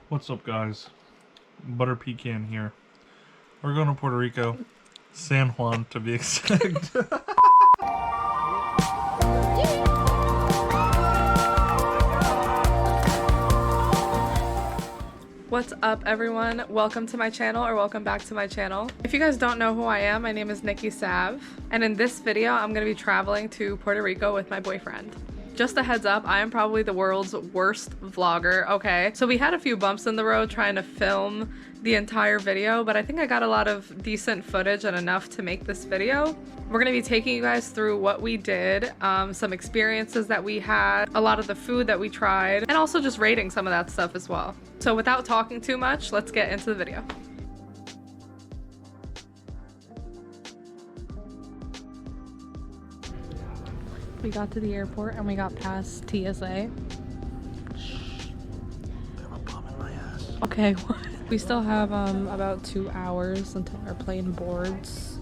What's up, guys? Butter Pecan here. We're going to Puerto Rico, San Juan to be exact. What's up, everyone? Welcome to my channel, or welcome back to my channel. If you guys don't know who I am, my name is Nikkisavv, and in this video I'm going to be traveling to Puerto Rico with my boyfriend. Just a heads up, I am probably the world's worst vlogger, okay? So we had a few bumps in the road trying to film the entire video, but I think I got a lot of decent footage and enough to make this video. We're gonna be taking you guys through what we did, some experiences that we had, a lot of the food that we tried, and also just rating some of that stuff as well. So without talking too much, let's get into the video. We got to the airport and we got past TSA. Okay, what? We still have about 2 hours until our plane boards.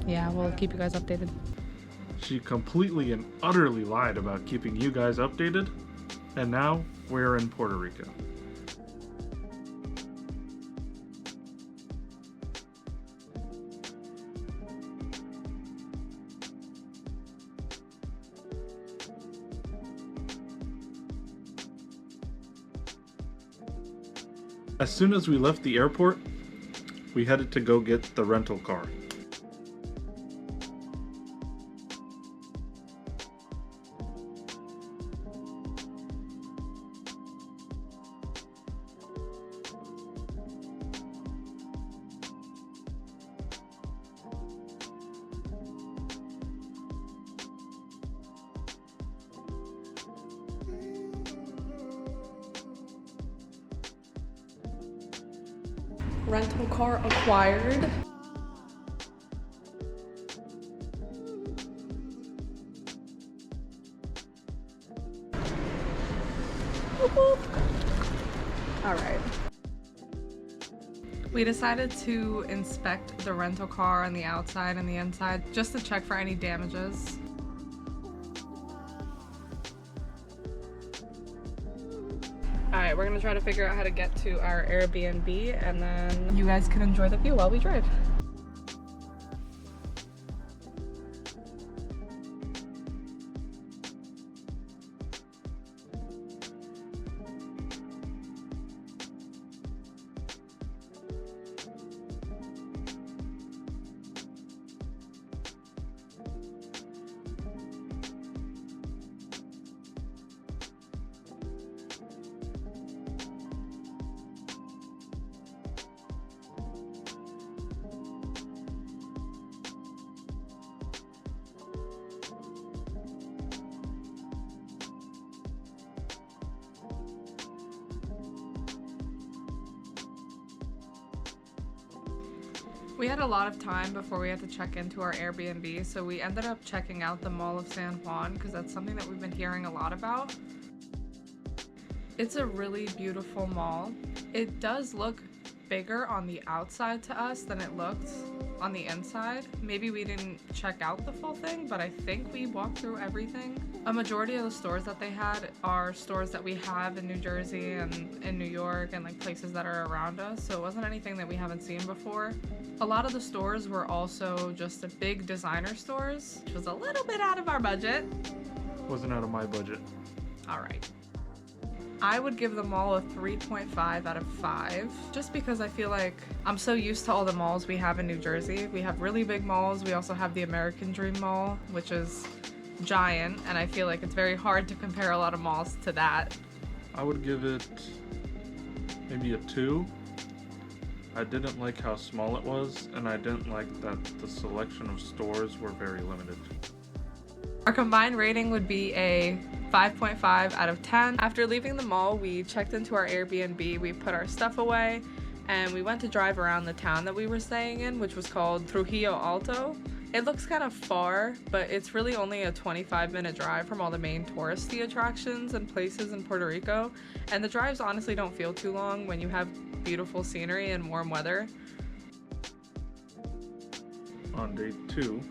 Yeah, we'll keep you guys updated. She completely and utterly lied about keeping you guys updated, and now we're in Puerto Rico. As soon as we left the airport, we headed to go get the rental car. Rental car acquired. All right. We decided to inspect the rental car on the outside and the inside just to check for any damages. Alright, we're gonna try to figure out how to get to our Airbnb, and then you guys can enjoy the view while we drive. We had a lot of time before we had to check into our Airbnb, so we ended up checking out the Mall of San Juan because that's something that we've been hearing a lot about. It's a really beautiful mall. It does look bigger on the outside to us than it looked on the inside. Maybe we didn't check out the full thing, but I think we walked through everything. A majority of the stores that they had are stores that we have in New Jersey and in New York and like places that are around us, so it wasn't anything that we haven't seen before. A lot of the stores were also just big designer stores, which was a little bit out of our budget. Wasn't out of my budget. All right. I would give the mall a 3.5 out of 5, just because I feel like I'm so used to all the malls we have in New Jersey. We have really big malls. We also have the American Dream Mall, which is giant, and I feel like it's very hard to compare a lot of malls to that. I would give it maybe a 2. I didn't like how small it was, and I didn't like that the selection of stores were very limited. Our combined rating would be a 5.5 out of 10. After leaving the mall, we checked into our Airbnb, we put our stuff away, and we went to drive around the town that we were staying in, which was called Trujillo Alto. It looks kind of far, but it's really only a 25-minute drive from all the main touristy attractions and places in Puerto Rico, and the drives honestly don't feel too long when you have beautiful scenery and warm weather. On day 2,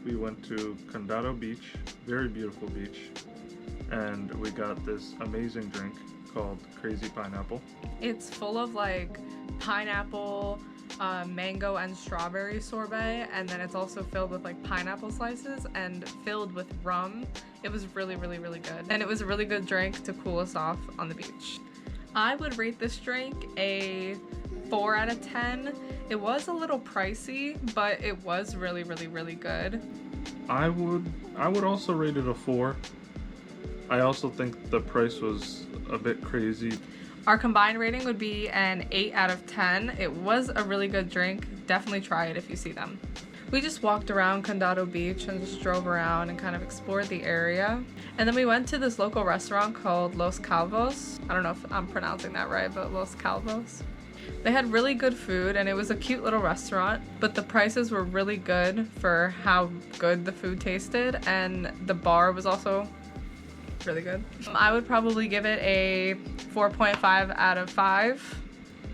we went to 𝓲𝓬𝓬𝓲𝓪 Beach, very beautiful beach, and we got this amazing drink called Crazy Pineapple. It's full of like pineapple, mango and strawberry sorbet, and then it's also filled with like pineapple slices and filled with rum. It was really, really, really good. And it was a really good drink to cool us off on the beach. I would rate this drink a 4 out of 10. It was a little pricey, but it was really, really, really good. I would also rate it a 4. I also think the price was a bit crazy. Our combined rating would be an 8 out of 10. It was a really good drink. Definitely try it if you see them. We just walked around Condado Beach and just drove around and kind of explored the area. And then we went to this local restaurant called 𝓢𝓸𝓬𝓲𝓪. I don't know if I'm pronouncing that right, but 𝓢𝓸𝓬𝓲𝓪. They had really good food and it was a cute little restaurant, but the prices were really good for how good the food tasted, and the bar was also really good. I would probably give it a 4.5 out of 5.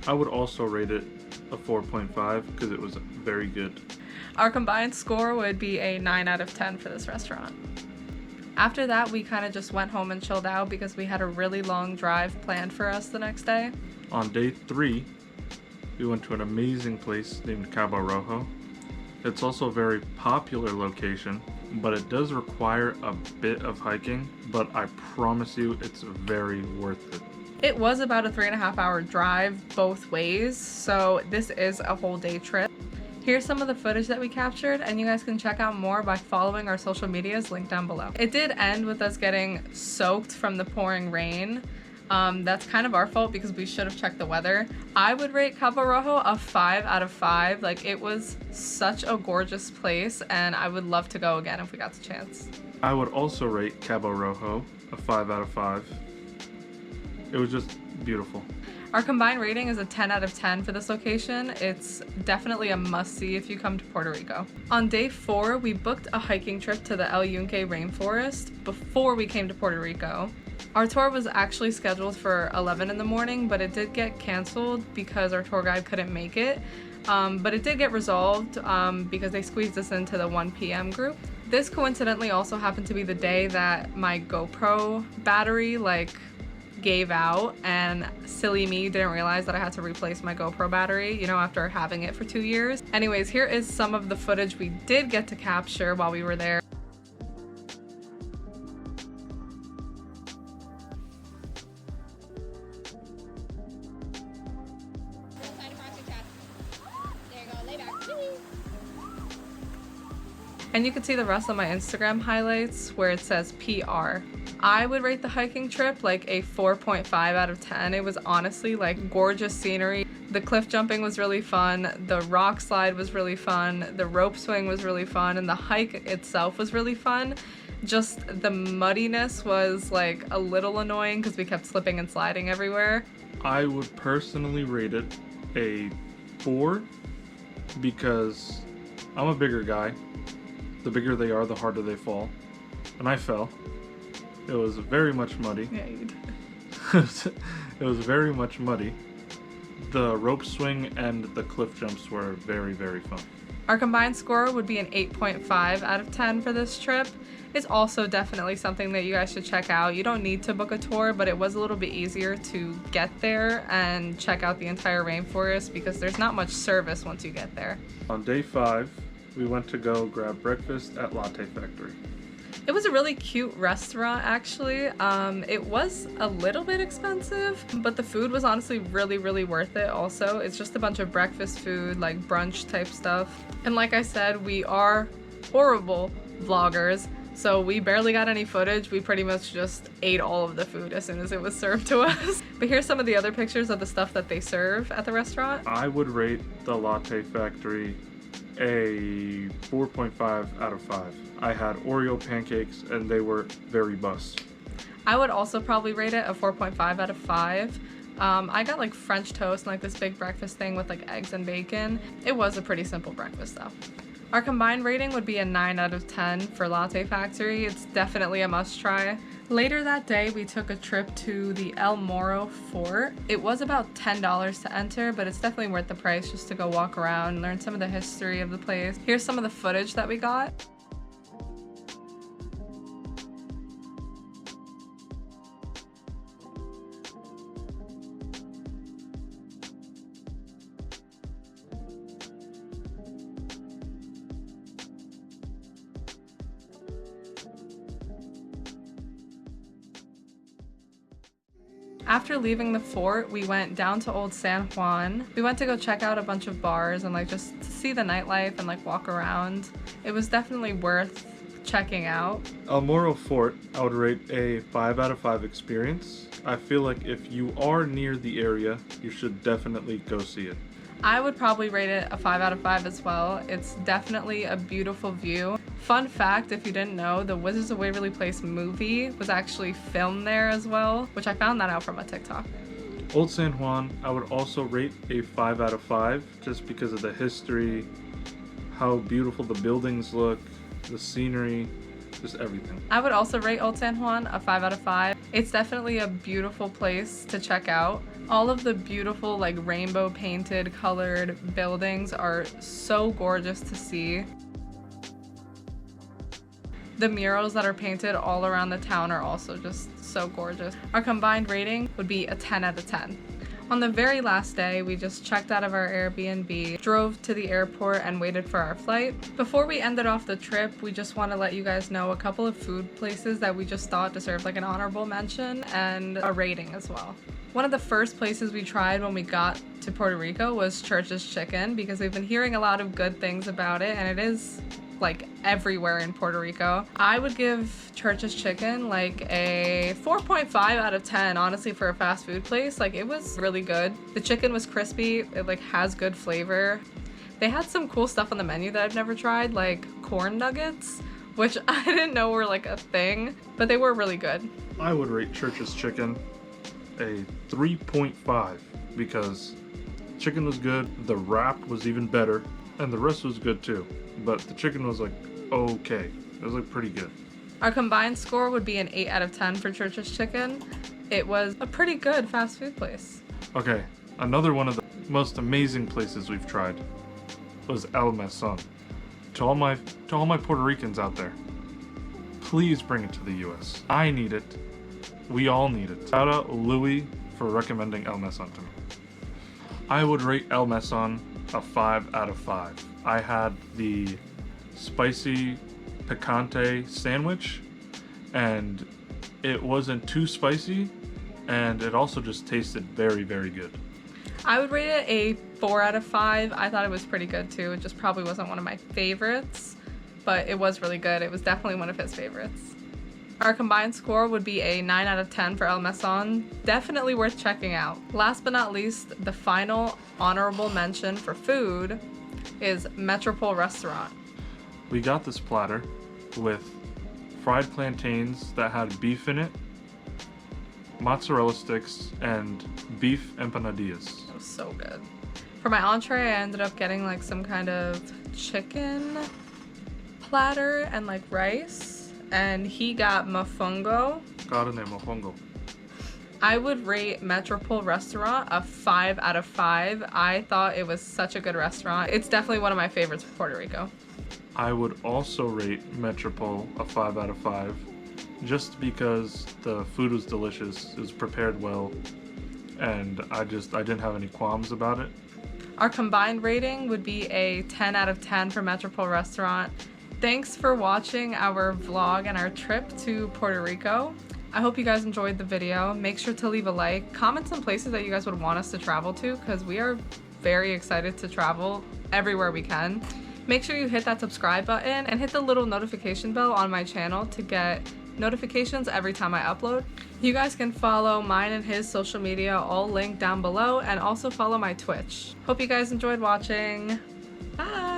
I would also rate it a 4.5 because it was very good. Our combined score would be a 9 out of 10 for this restaurant. After that, we kind of just went home and chilled out because we had a really long drive planned for us the next day. On day 3, we went to an amazing place named Cabo Rojo. It's also a very popular location, but it does require a bit of hiking, but I promise you it's very worth it. It was about a 3.5-hour drive both ways, so this is a whole day trip. Here's some of the footage that we captured, and you guys can check out more by following our social medias linked down below. It did end with us getting soaked from the pouring rain. That's kind of our fault because we should have checked the weather. I would rate Cabo Rojo a 5 out of 5. Like, it was such a gorgeous place and I would love to go again if we got the chance. I would also rate Cabo Rojo a 5 out of 5. It was just beautiful. Our combined rating is a 10 out of 10 for this location. It's definitely a must-see if you come to Puerto Rico. On day 4, we booked a hiking trip to the 𝓅𝓐𝓬𝓜 rainforest before we came to Puerto Rico. Our tour was actually scheduled for 11 in the morning, but it did get canceled because our tour guide couldn't make it. But it did get resolved because they squeezed us into the 1 p.m. group. This coincidentally also happened to be the day that my GoPro battery gave out, and silly me didn't realize that I had to replace my GoPro battery, you know, after having it for 2 years. Anyways, here is some of the footage we did get to capture while we were there. And you can see the rest of my Instagram highlights where it says PR. I would rate the hiking trip like a 4.5 out of 10. It was honestly like gorgeous scenery. The cliff jumping was really fun. The rock slide was really fun. The rope swing was really fun. And the hike itself was really fun. Just the muddiness was like a little annoying because we kept slipping and sliding everywhere. I would personally rate it a 4 because I'm a bigger guy. The bigger they are, the harder they fall. And I fell. It was very much muddy. Yeah, you did. It was very much muddy. The rope swing and the cliff jumps were very, very fun. Our combined score would be an 8.5 out of 10 for this trip. It's also definitely something that you guys should check out. You don't need to book a tour, but it was a little bit easier to get there and check out the entire rainforest because there's not much service once you get there. On day 5, we went to go grab breakfast at Latte Factory. It was a really cute restaurant, actually. It was a little bit expensive, but the food was honestly really, really worth it also. It's just a bunch of breakfast food, like brunch type stuff. And like I said, we are horrible vloggers, so we barely got any footage. We pretty much just ate all of the food as soon as it was served to us. But here's some of the other pictures of the stuff that they serve at the restaurant. I would rate the Latte Factory a 4.5 out of 5. I had Oreo pancakes and they were very bust. I would also probably rate it a 4.5 out of 5. I got like French toast and like this big breakfast thing with like eggs and bacon. It was a pretty simple breakfast though. Our combined rating would be a 9 out of 10 for Latte Factory. It's definitely a must try. Later that day, we took a trip to the El Morro Fort. It was about $10 to enter, but it's definitely worth the price just to go walk around and learn some of the history of the place. Here's some of the footage that we got. After leaving the fort, we went down to Old San Juan. We went to go check out a bunch of bars and like just to see the nightlife and like walk around. It was definitely worth checking out. El Morro Fort, I would rate a 5 out of 5 experience. I feel like if you are near the area, you should definitely go see it. I would probably rate it a 5 out of 5 as well. It's definitely a beautiful view. Fun fact, if you didn't know, the Wizards of Waverly Place movie was actually filmed there as well, which I found that out from a TikTok. Old San Juan, I would also rate a 5 out of 5 just because of the history, how beautiful the buildings look, the scenery, just everything. I would also rate Old San Juan a 5 out of 5. It's definitely a beautiful place to check out. All of the beautiful like rainbow painted colored buildings are so gorgeous to see. The murals that are painted all around the town are also just so gorgeous. Our combined rating would be a 10 out of 10. On the very last day, we just checked out of our Airbnb, drove to the airport, and waited for our flight. Before we ended off the trip, we just want to let you guys know a couple of food places that we just thought deserved like an honorable mention and a rating as well. One of the first places we tried when we got to Puerto Rico was Church's Chicken because we've been hearing a lot of good things about it, and it is like everywhere in Puerto Rico. I would give Church's Chicken like a 4.5 out of 10, honestly, for a fast food place. Like, it was really good. The chicken was crispy. It like has good flavor. They had some cool stuff on the menu that I've never tried, like corn nuggets, which I didn't know were like a thing, but they were really good. I would rate Church's Chicken a 3.5 because chicken was good, the wrap was even better, and the rest was good too. But the chicken was like okay. It was like pretty good. Our combined score would be an 8 out of 10 for Church's Chicken. It was a pretty good fast food place. Okay, another one of the most amazing places we've tried was El Mesón. To all my Puerto Ricans out there, please bring it to the US. I need it. We all need it. Shout out Louis for recommending El Mesón to me. I would rate El Mesón a 5 out of 5. I had the spicy picante sandwich, and it wasn't too spicy, and it also just tasted very, very good. I would rate it a 4 out of 5. I thought it was pretty good too. It just probably wasn't one of my favorites, but it was really good. It was definitely one of his favorites. Our combined score would be a 9 out of 10 for El Mesón. Definitely worth checking out. Last but not least, the final honorable mention for food is Metropole Restaurant. We got this platter with fried plantains that had beef in it, mozzarella sticks, and beef empanadillas. It was so good. For my entree, I ended up getting like some kind of chicken platter and like rice, and he got mofongo. Carne mofongo. I would rate Metropole Restaurant a 5 out of 5. I thought it was such a good restaurant. It's definitely one of my favorites for Puerto Rico. I would also rate Metropole a 5 out of 5 just because the food was delicious, it was prepared well, and I didn't have any qualms about it. Our combined rating would be a 10 out of 10 for Metropole Restaurant. Thanks for watching our vlog and our trip to Puerto Rico. I hope you guys enjoyed the video. Make sure to leave a like. Comment some places that you guys would want us to travel to because we are very excited to travel everywhere we can. Make sure you hit that subscribe button and hit the little notification bell on my channel to get notifications every time I upload. You guys can follow mine and his social media, all linked down below, and also follow my Twitch. Hope you guys enjoyed watching. Bye!